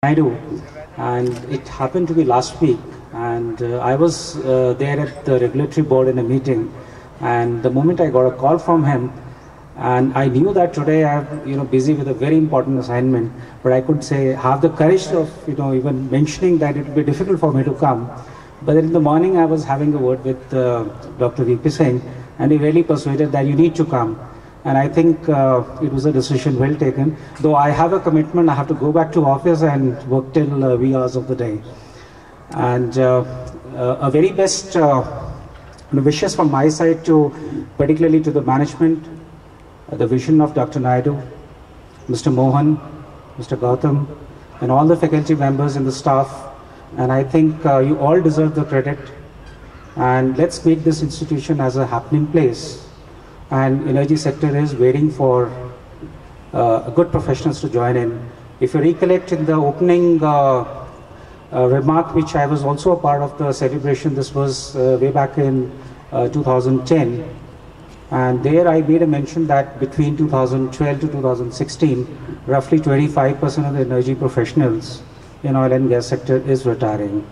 Naidu, and it happened to be last week, and I was there at the regulatory board in a meeting, and the moment I got a call from him, and I knew that today I'm busy with a very important assignment, but I could say have the courage of even mentioning that it would be difficult for me to come. But in the morning I was having a word with Dr. VP Singh, and he really persuaded that you need to come. And I think it was a decision well taken. Though I have a commitment, I have to go back to office and work till wee hours of the day. And a very best wishes from my side particularly to the management, the vision of Dr. Naidu, Mr. Mohan, Mr. Gautam, and all the faculty members and the staff. And I think you all deserve the credit. And let's make this institution as a happening place. And energy sector is waiting for good professionals to join in. If you recollect in the opening remark, which I was also a part of the celebration, this was way back in 2010. And there I made a mention that between 2012 to 2016, roughly 25% of the energy professionals in oil and gas sector is retiring.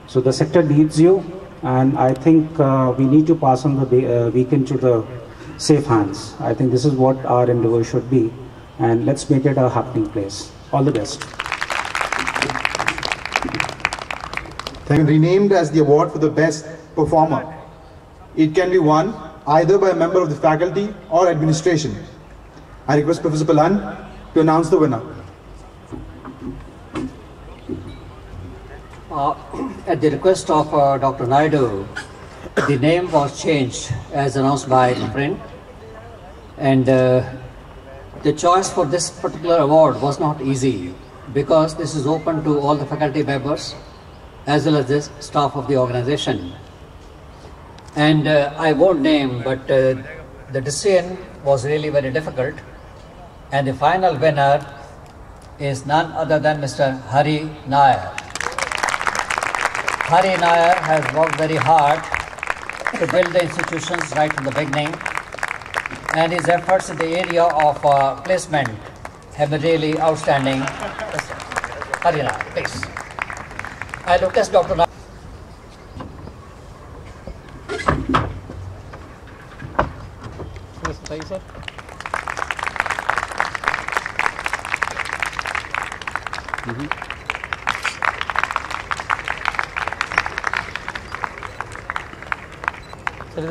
So the sector needs you, and I think we need to pass on the weekend to the safe hands. I think this is what our endeavor should be, and let's make it a happening place. All the best. Renamed as the award for the best performer. It can be won either by a member of the faculty or administration. I request Professor Palan to announce the winner. At the request of Dr. Naidu, the name was changed as announced by the print, and the choice for this particular award was not easy because this is open to all the faculty members as well as the staff of the organization. And I won't name, but the decision was really very difficult, and the final winner is none other than Mr. Hari Nair. Hari Nair has worked very hard to build the institutions right from the beginning, and his efforts in the area of placement have been really outstanding. Hari Nair, please. I request Dr. Nair. Thank you, sir.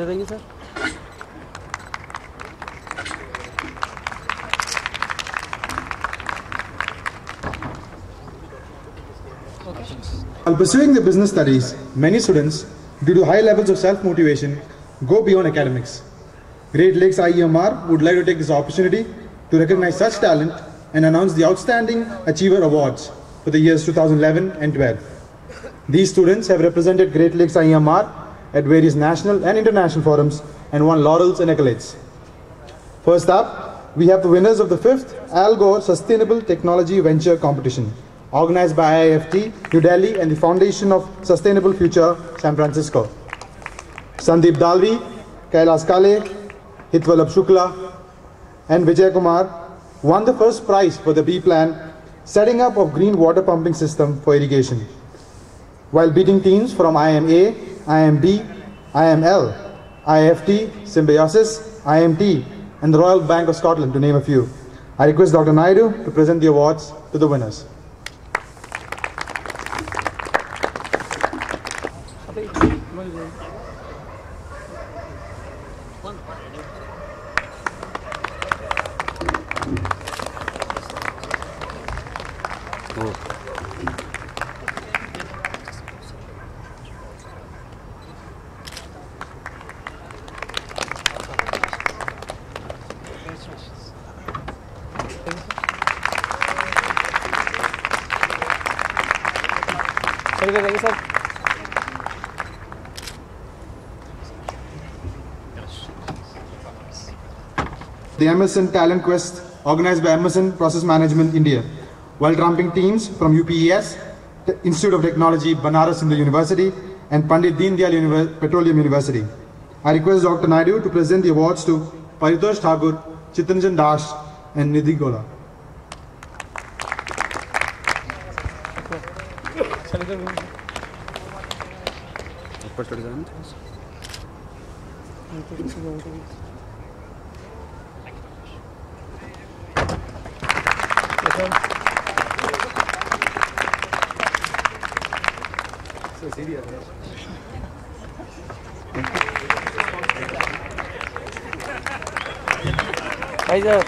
Thank you, sir. While pursuing the business studies, many students, due to high levels of self-motivation, go beyond academics. Great Lakes IEMR would like to take this opportunity to recognize such talent and announce the Outstanding Achiever Awards for the years 2011 and 12. These students have represented Great Lakes IEMR at various national and international forums and won laurels and accolades. First up, we have the winners of the 5th Al Gore Sustainable Technology Venture Competition, organized by IIFT, New Delhi, and the Foundation of Sustainable Future, San Francisco. Sandeep Dalvi, Kailas Kale, Hitvalabh Shukla, and Vijay Kumar won the first prize for the B-Plan, setting up of green water pumping system for irrigation, while beating teams from IMA, IMB, IML, IIFT, Symbiosis, IMT, and the Royal Bank of Scotland, to name a few. I request Dr. Naidu to present the awards to the winners. Thank you, sir. The Emerson Talent Quest, organized by Emerson Process Management India, while trumping teams from UPES, Institute of Technology, Banaras Hindu University, and Pandit Deen Dayal Petroleum University. I request Dr. Naidu to present the awards to Paritosh Thakur, Chitranjan Das, and Nidhi Gola. भाई साहब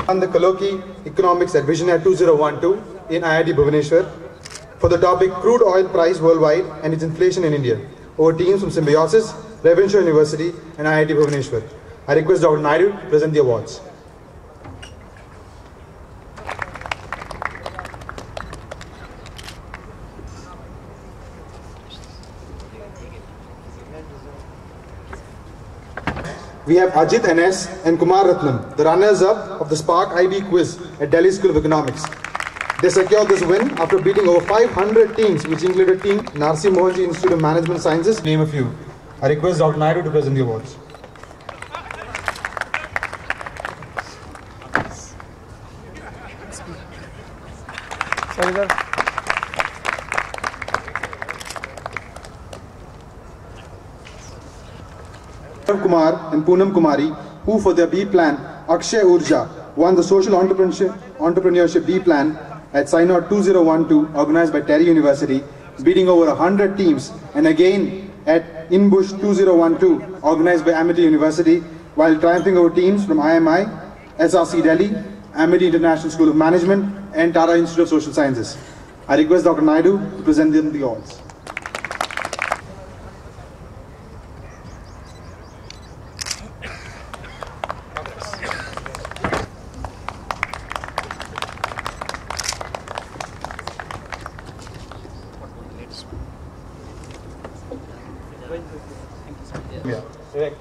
On the colloquy Economics at Visionaire 2012 in IIT Bhubaneswar for the topic Crude Oil Price Worldwide and its Inflation in India over teams from Symbiosis, Ravenshaw University and IIT Bhubaneswar. I request Dr. Naidu to present the awards. We have Ajit NS and Kumar Ratnam, the runners-up of the Spark IB quiz at Delhi School of Economics. They secured this win after beating over 500 teams, which included team Narsi Mohanji Institute of Management Sciences, name a few. I request Dr. Naidu to present the awards. sorry sir Kumar and Poonam Kumari, who for their B plan, Akshay Urja, won the Social Entrepreneurship B plan at Synod 2012, organized by Terry University, beating over 100 teams, and again at InBush 2012, organized by Amity University, while triumphing over teams from IMI, SRC Delhi, Amity International School of Management, and Tara Institute of Social Sciences. I request Dr. Naidu to present them the awards. Yeah. Correct.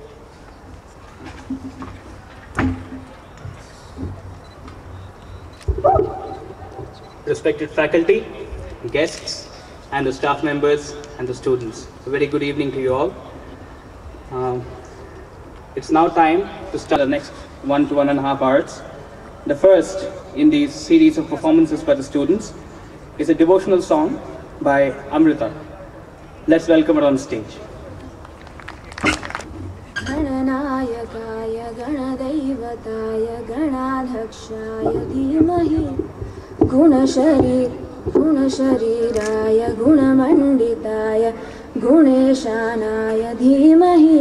Respected faculty, guests, and the staff members and the students. A very good evening to you all. It's now time to start the next 1 to 1.5 hours. The first in the series of performances by the students is a devotional song by Amrita. Let's welcome her on stage. गणनायकाय गणदैवताय गणाध्यक्षाय धीमहि गुणशरीराय गुणमण्डिताय गुणेशानाय धीमहि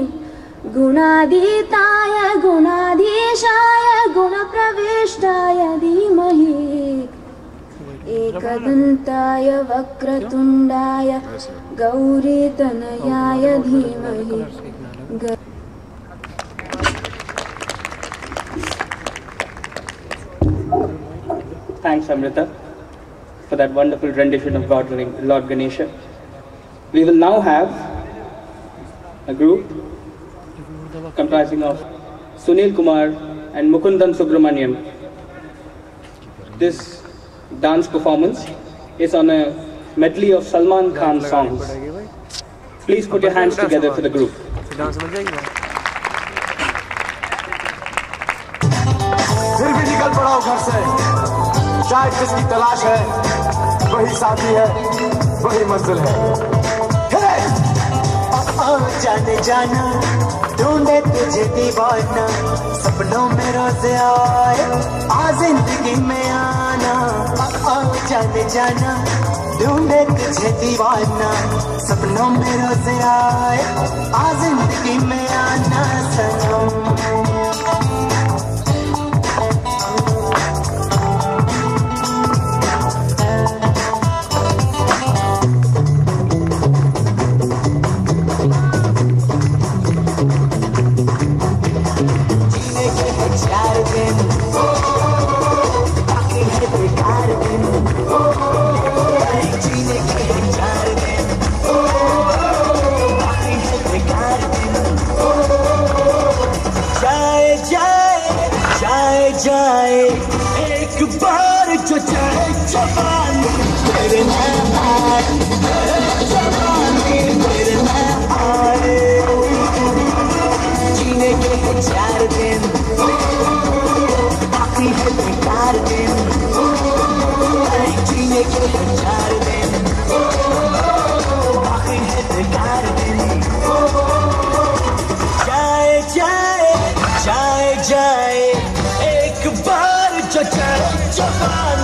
गुणातीताय गुणाधीशाय गुणप्रविष्टाय धीमहि एकदन्ताय वक्रतुण्डाय गौरीतनयाय धीमहि Thanks, Amrita, for that wonderful rendition of Lord Ganesha. We will now have a group comprising of Sunil Kumar and Mukundan Subramaniam. This dance performance is on a medley of Salman Khan songs. Please put your hands together for the group. फिर भी निकल पड़ाओ घर से, शायद जिसकी तलाश है वही साथी है, वही मंजिल है। जाने जाना ढूंढे तुझे दीवाना, सपनों में रोज आए आ जिंदगी में आना। जाने जाना ढूंढे तुझे दीवाना, सपनों में रोज आए आ जिंदगी में आना सनम। जाए एक बार जो चाहे जवान तेरे नाम जवानी फिर न आए, जीने के 4 दिन बाकी है बेकार दिन, जीने के 4 दिन बाकी है बेकार दिन। जाए जाए जाए जाए एक बार जो जाए जवान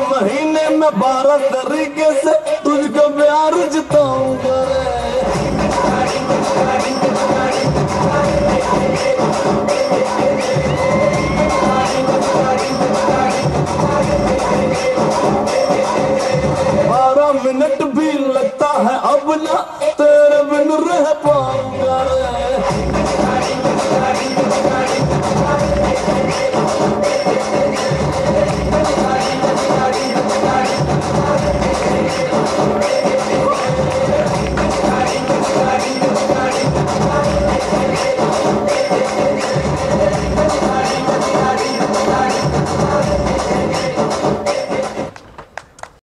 महीने में 12 तरीके से तुझको प्यार जताऊंगा।